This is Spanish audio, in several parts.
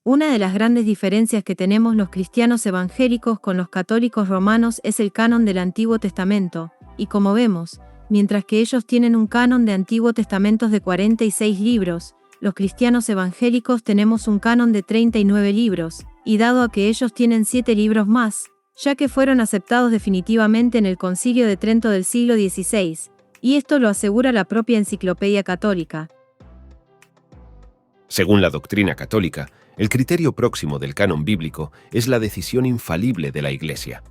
Una de las grandes diferencias que tenemos los cristianos evangélicos con los católicos romanos es el canon del Antiguo Testamento, y como vemos, mientras que ellos tienen un canon de Antiguo Testamentos de 46 libros, los cristianos evangélicos tenemos un canon de 39 libros, y dado a que ellos tienen 7 libros más, ya que fueron aceptados definitivamente en el Concilio de Trento del siglo XVI, y esto lo asegura la propia Enciclopedia Católica. Según la doctrina católica, el criterio próximo del canon bíblico es la decisión infalible de la Iglesia.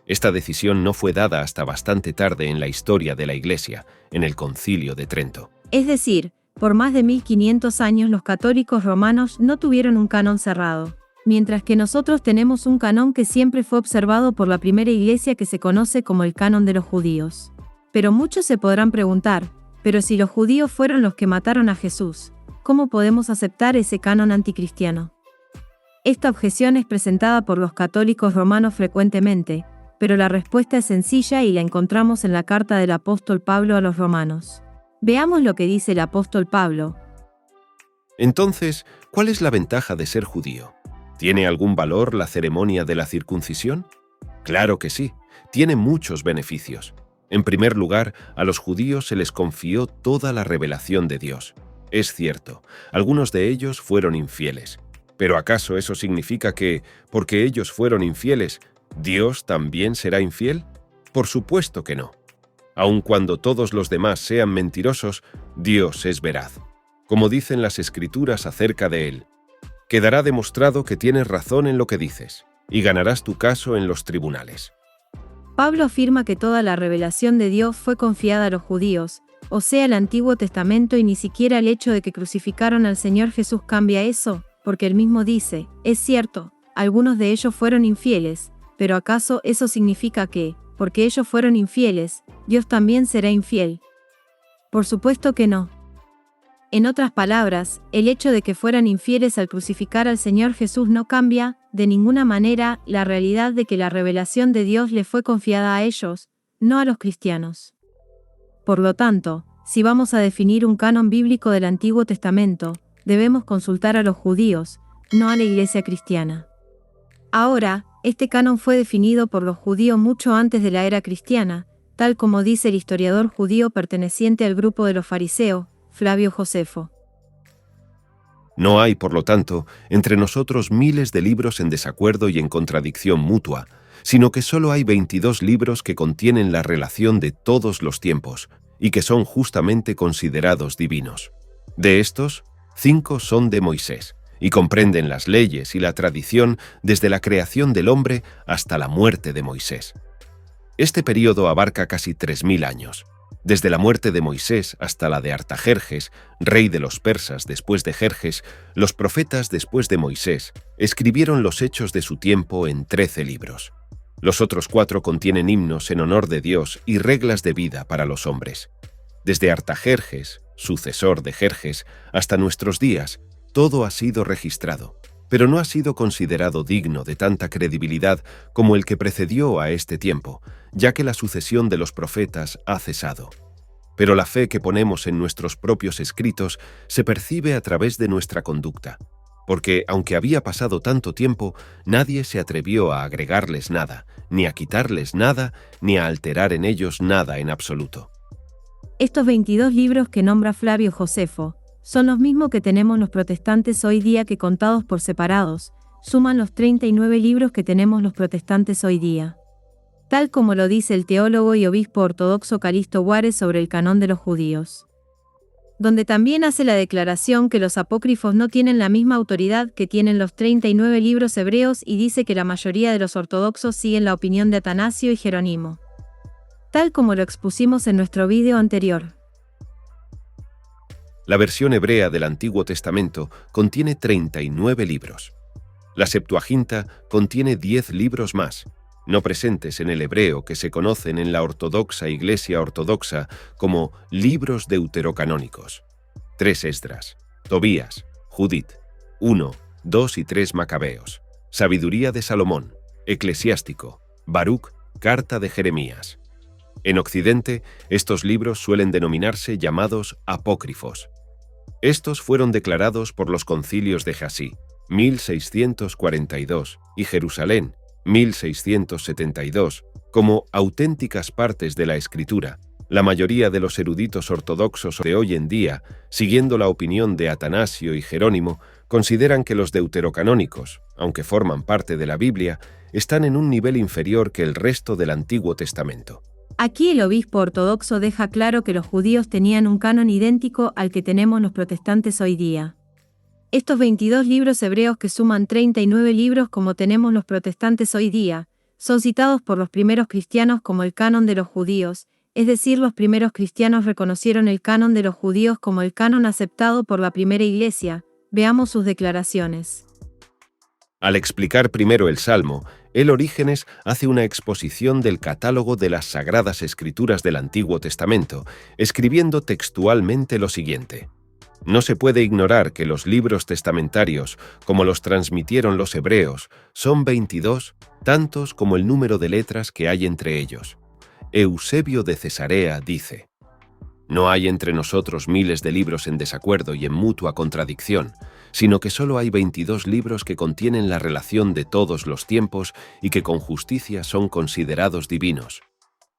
Esta decisión no fue dada hasta bastante tarde en la historia de la Iglesia, en el Concilio de Trento. Es decir, por más de 1500 años los católicos romanos no tuvieron un canon cerrado, mientras que nosotros tenemos un canon que siempre fue observado por la primera Iglesia que se conoce como el canon de los judíos. Pero muchos se podrán preguntar, pero si los judíos fueron los que mataron a Jesús, ¿cómo podemos aceptar ese canon anticristiano? Esta objeción es presentada por los católicos romanos frecuentemente, pero la respuesta es sencilla y la encontramos en la carta del apóstol Pablo a los romanos. Veamos lo que dice el apóstol Pablo. Entonces, ¿cuál es la ventaja de ser judío? ¿Tiene algún valor la ceremonia de la circuncisión? Claro que sí, tiene muchos beneficios. En primer lugar, a los judíos se les confió toda la revelación de Dios. Es cierto, algunos de ellos fueron infieles. ¿Pero acaso eso significa que, porque ellos fueron infieles, Dios también será infiel? Por supuesto que no. Aun cuando todos los demás sean mentirosos, Dios es veraz. Como dicen las Escrituras acerca de Él, quedará demostrado que tienes razón en lo que dices, y ganarás tu caso en los tribunales. Pablo afirma que toda la revelación de Dios fue confiada a los judíos, o sea, el Antiguo Testamento, y ni siquiera el hecho de que crucificaron al Señor Jesús cambia eso, porque él mismo dice, es cierto, algunos de ellos fueron infieles, pero ¿acaso eso significa que, porque ellos fueron infieles, Dios también será infiel? Por supuesto que no. En otras palabras, el hecho de que fueran infieles al crucificar al Señor Jesús no cambia, de ninguna manera, la realidad de que la revelación de Dios le fue confiada a ellos, no a los cristianos. Por lo tanto, si vamos a definir un canon bíblico del Antiguo Testamento, debemos consultar a los judíos, no a la Iglesia cristiana. Ahora, este canon fue definido por los judíos mucho antes de la era cristiana, tal como dice el historiador judío perteneciente al grupo de los fariseos, Flavio Josefo. No hay, por lo tanto, entre nosotros miles de libros en desacuerdo y en contradicción mutua, sino que solo hay 22 libros que contienen la relación de todos los tiempos y que son justamente considerados divinos. De estos, 5 son de Moisés y comprenden las leyes y la tradición desde la creación del hombre hasta la muerte de Moisés. Este período abarca casi 3000 años, desde la muerte de Moisés hasta la de Artajerjes, rey de los persas después de Jerjes. Los profetas después de Moisés escribieron los hechos de su tiempo en 13 libros. Los otros 4 contienen himnos en honor de Dios y reglas de vida para los hombres. Desde Artajerjes, sucesor de Jerjes, hasta nuestros días, todo ha sido registrado, pero no ha sido considerado digno de tanta credibilidad como el que precedió a este tiempo, ya que la sucesión de los profetas ha cesado. Pero la fe que ponemos en nuestros propios escritos se percibe a través de nuestra conducta, porque aunque había pasado tanto tiempo, nadie se atrevió a agregarles nada, ni a quitarles nada, ni a alterar en ellos nada en absoluto. Estos 22 libros que nombra Flavio Josefo son los mismos que tenemos los protestantes hoy día, que contados por separados, suman los 39 libros que tenemos los protestantes hoy día. Tal como lo dice el teólogo y obispo ortodoxo Calisto Juárez sobre el canon de los judíos, donde también hace la declaración que los apócrifos no tienen la misma autoridad que tienen los 39 libros hebreos, y dice que la mayoría de los ortodoxos siguen la opinión de Atanasio y Jerónimo, tal como lo expusimos en nuestro vídeo anterior. La versión hebrea del Antiguo Testamento contiene 39 libros. La Septuaginta contiene 10 libros más, no presentes en el hebreo, que se conocen en la ortodoxa Iglesia ortodoxa como libros deuterocanónicos. 3 Esdras, Tobías, Judith, 1, 2 y 3 Macabeos, Sabiduría de Salomón, Eclesiástico, Baruch, Carta de Jeremías. En Occidente, estos libros suelen denominarse llamados apócrifos. Estos fueron declarados por los concilios de Jasí, 1642, y Jerusalén, 1672, como auténticas partes de la Escritura. La mayoría de los eruditos ortodoxos de hoy en día, siguiendo la opinión de Atanasio y Jerónimo, consideran que los deuterocanónicos, aunque forman parte de la Biblia, están en un nivel inferior que el resto del Antiguo Testamento. Aquí el obispo ortodoxo deja claro que los judíos tenían un canon idéntico al que tenemos los protestantes hoy día. Estos 22 libros hebreos que suman 39 libros como tenemos los protestantes hoy día, son citados por los primeros cristianos como el canon de los judíos, es decir, los primeros cristianos reconocieron el canon de los judíos como el canon aceptado por la primera iglesia. Veamos sus declaraciones. Al explicar primero el Salmo, el Orígenes hace una exposición del catálogo de las Sagradas Escrituras del Antiguo Testamento, escribiendo textualmente lo siguiente. No se puede ignorar que los libros testamentarios, como los transmitieron los hebreos, son 22, tantos como el número de letras que hay entre ellos. Eusebio de Cesarea dice: «No hay entre nosotros miles de libros en desacuerdo y en mutua contradicción, sino que solo hay 22 libros que contienen la relación de todos los tiempos y que con justicia son considerados divinos».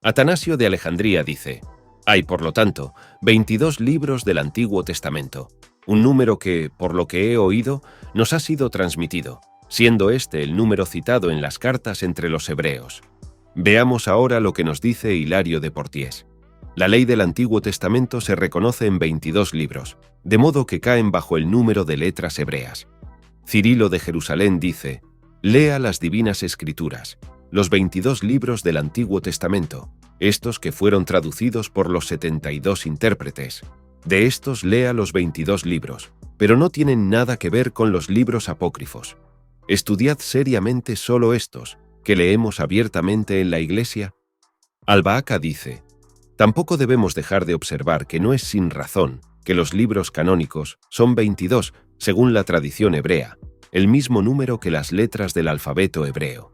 Atanasio de Alejandría dice: «Hay, por lo tanto, 22 libros del Antiguo Testamento, un número que, por lo que he oído, nos ha sido transmitido, siendo este el número citado en las cartas entre los hebreos». Veamos ahora lo que nos dice Hilario de Poitiers. La ley del Antiguo Testamento se reconoce en 22 libros, de modo que caen bajo el número de letras hebreas. Cirilo de Jerusalén dice: «Lea las divinas escrituras, los 22 libros del Antiguo Testamento, estos que fueron traducidos por los 72 intérpretes. De estos lea los 22 libros, pero no tienen nada que ver con los libros apócrifos. Estudiad seriamente solo estos, que leemos abiertamente en la Iglesia». Albahaca dice: «Tampoco debemos dejar de observar que no es sin razón que los libros canónicos son 22, según la tradición hebrea, el mismo número que las letras del alfabeto hebreo.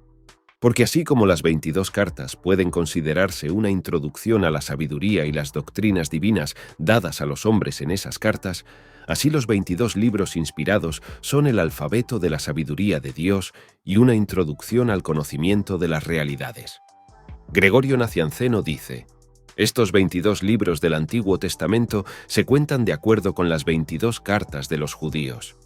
Porque así como las 22 cartas pueden considerarse una introducción a la sabiduría y las doctrinas divinas dadas a los hombres en esas cartas, así los 22 libros inspirados son el alfabeto de la sabiduría de Dios y una introducción al conocimiento de las realidades». Gregorio Nacianceno dice: «Estos 22 libros del Antiguo Testamento se cuentan de acuerdo con las 22 cartas de los judíos.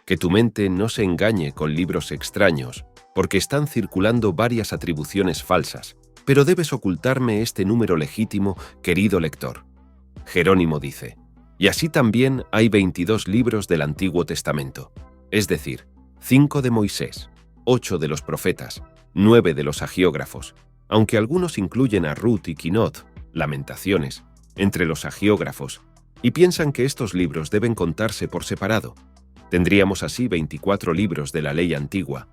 Que tu mente no se engañe con libros extraños, porque están circulando varias atribuciones falsas, pero debes ocultarme este número legítimo, querido lector». Jerónimo dice: «Y así también hay 22 libros del Antiguo Testamento, es decir, 5 de Moisés, 8 de los profetas, 9 de los agiógrafos, aunque algunos incluyen a Ruth y Quinot, Lamentaciones, entre los agiógrafos, y piensan que estos libros deben contarse por separado. Tendríamos así 24 libros de la ley antigua».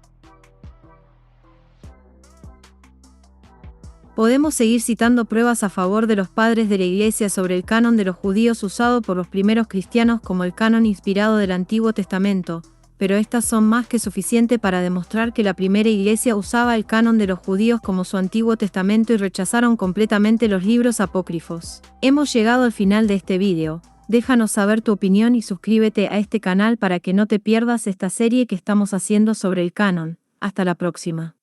Podemos seguir citando pruebas a favor de los padres de la Iglesia sobre el canon de los judíos usado por los primeros cristianos como el canon inspirado del Antiguo Testamento, pero estas son más que suficiente para demostrar que la primera Iglesia usaba el canon de los judíos como su Antiguo Testamento y rechazaron completamente los libros apócrifos. Hemos llegado al final de este vídeo. Déjanos saber tu opinión y suscríbete a este canal para que no te pierdas esta serie que estamos haciendo sobre el canon. Hasta la próxima.